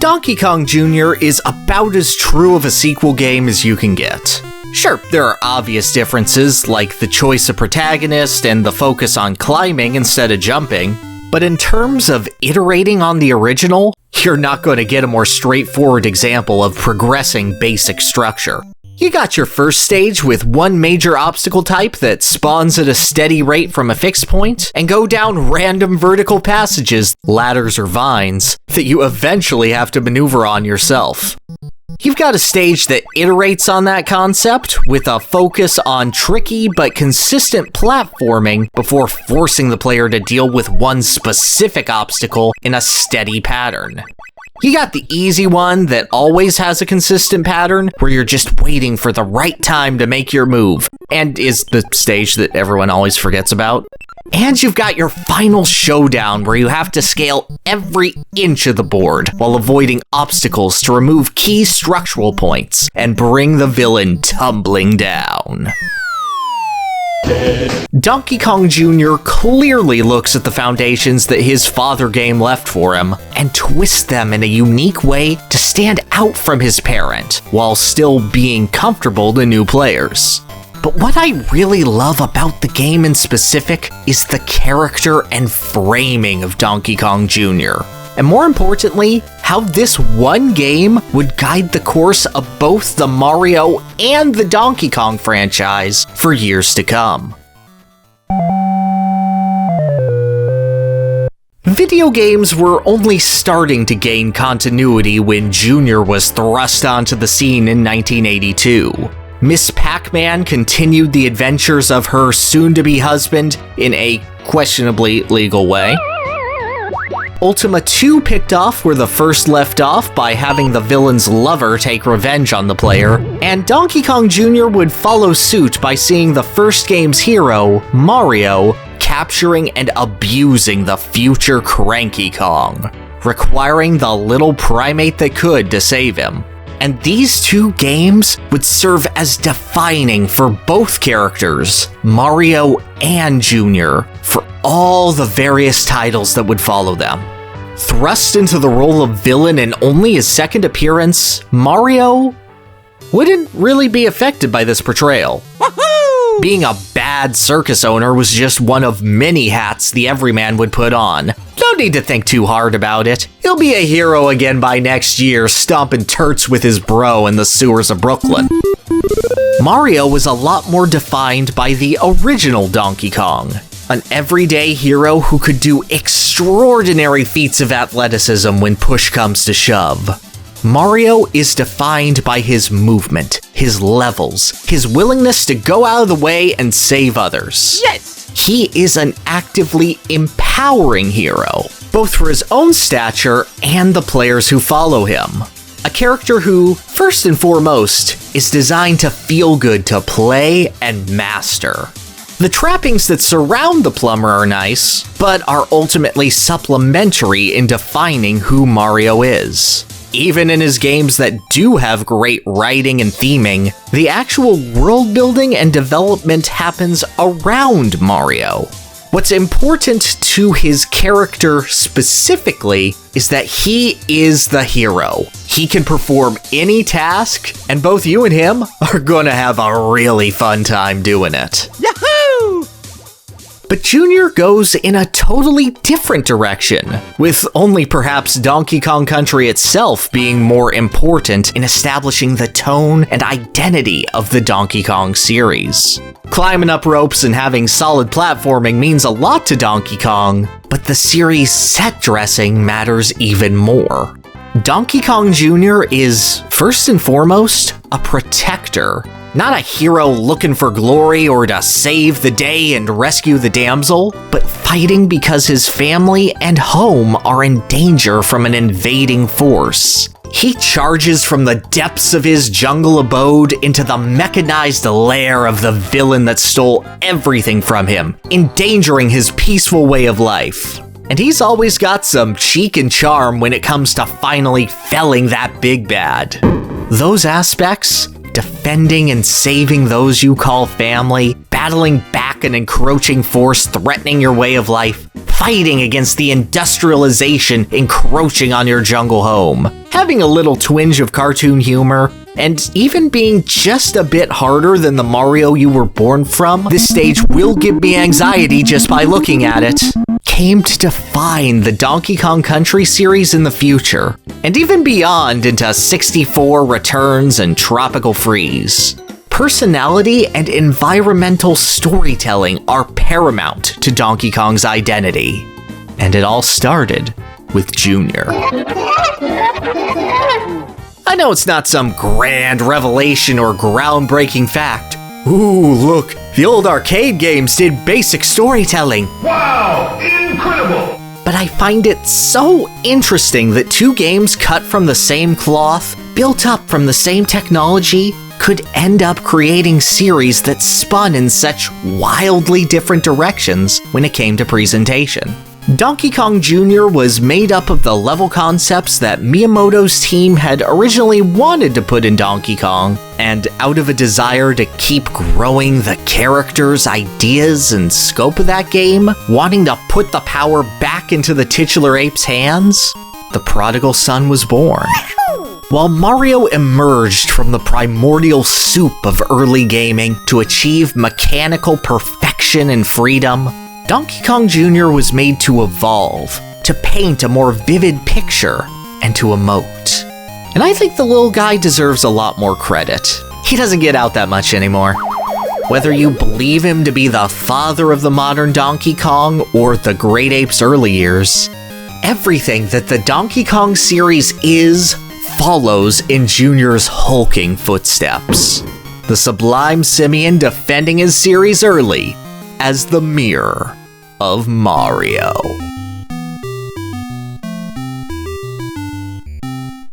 Donkey Kong Jr. is about as true of a sequel game as you can get. Sure, there are obvious differences, like the choice of protagonist and the focus on climbing instead of jumping, but in terms of iterating on the original, you're not going to get a more straightforward example of progressing basic structure. You got your first stage with one major obstacle type that spawns at a steady rate from a fixed point, and go down random vertical passages, ladders or vines, that you eventually have to maneuver on yourself. You've got a stage that iterates on that concept, with a focus on tricky but consistent platforming before forcing the player to deal with one specific obstacle in a steady pattern. You got the easy one that always has a consistent pattern, where you're just waiting for the right time to make your move, and is the stage that everyone always forgets about. And you've got your final showdown, where you have to scale every inch of the board while avoiding obstacles to remove key structural points and bring the villain tumbling down. Donkey Kong Jr. clearly looks at the foundations that his father game left for him and twists them in a unique way to stand out from his parent while still being comfortable to new players. But what I really love about the game in specific is the character and framing of Donkey Kong Jr. And more importantly, how this one game would guide the course of both the Mario and the Donkey Kong franchise for years to come. Video games were only starting to gain continuity when Jr. was thrust onto the scene in 1982. Miss Pac-Man continued the adventures of her soon-to-be husband in a questionably legal way. Ultima 2 picked off where the first left off by having the villain's lover take revenge on the player, and Donkey Kong Jr. would follow suit by seeing the first game's hero, Mario, capturing and abusing the future Cranky Kong, requiring the little primate that could to save him. And these two games would serve as defining for both characters, Mario and Jr., for all the various titles that would follow them. Thrust into the role of villain in only his second appearance, Mario wouldn't really be affected by this portrayal. Woohoo! Being a bad circus owner was just one of many hats the everyman would put on. No need to think too hard about it. He'll be a hero again by next year, stomping turts with his bro in the sewers of Brooklyn. Mario was a lot more defined by the original Donkey Kong, an everyday hero who could do extraordinary feats of athleticism when push comes to shove. Mario is defined by his movement, his levels, his willingness to go out of the way and save others. Yes! He is an actively empowering hero, both for his own stature and the players who follow him. A character who, first and foremost, is designed to feel good to play and master. The trappings that surround the plumber are nice, but are ultimately supplementary in defining who Mario is. Even in his games that do have great writing and theming, the actual world building and development happens around Mario. What's important to his character specifically is that he is the hero. He can perform any task, and both you and him are going to have a really fun time doing it. Yahoo! But Jr. goes in a totally different direction, with only perhaps Donkey Kong Country itself being more important in establishing the tone and identity of the Donkey Kong series. Climbing up ropes and having solid platforming means a lot to Donkey Kong, but the series' set dressing matters even more. Donkey Kong Jr. is, first and foremost, a protector. Not a hero looking for glory or to save the day and rescue the damsel, but fighting because his family and home are in danger from an invading force. He charges from the depths of his jungle abode into the mechanized lair of the villain that stole everything from him, endangering his peaceful way of life. And he's always got some cheek and charm when it comes to finally felling that big bad. Those aspects, defending and saving those you call family, battling back an encroaching force threatening your way of life, fighting against the industrialization encroaching on your jungle home. having a little twinge of cartoon humor, and even being just a bit harder than the Mario you were born from, this stage will give me anxiety just by looking at it, came to define the Donkey Kong Country series in the future, and even beyond into 64 Returns and Tropical Freeze. Personality and environmental storytelling are paramount to Donkey Kong's identity. And it all started with Junior. I know it's not some grand revelation or groundbreaking fact. Ooh, look, the old arcade games did basic storytelling. Wow, incredible! But I find it so interesting that two games cut from the same cloth, built up from the same technology, could end up creating series that spun in such wildly different directions when it came to presentation. Donkey Kong Jr. was made up of the level concepts that Miyamoto's team had originally wanted to put in Donkey Kong, and out of a desire to keep growing the characters, ideas, and scope of that game, wanting to put the power back into the titular ape's hands, the prodigal son was born. While Mario emerged from the primordial soup of early gaming to achieve mechanical perfection and freedom, Donkey Kong Jr. was made to evolve, to paint a more vivid picture, and to emote. And I think the little guy deserves a lot more credit. He doesn't get out that much anymore. Whether you believe him to be the father of the modern Donkey Kong or the Great Ape's early years, everything that the Donkey Kong series is follows in Junior's hulking footsteps. The Sublime Simian defending his series early as the mirror of Mario.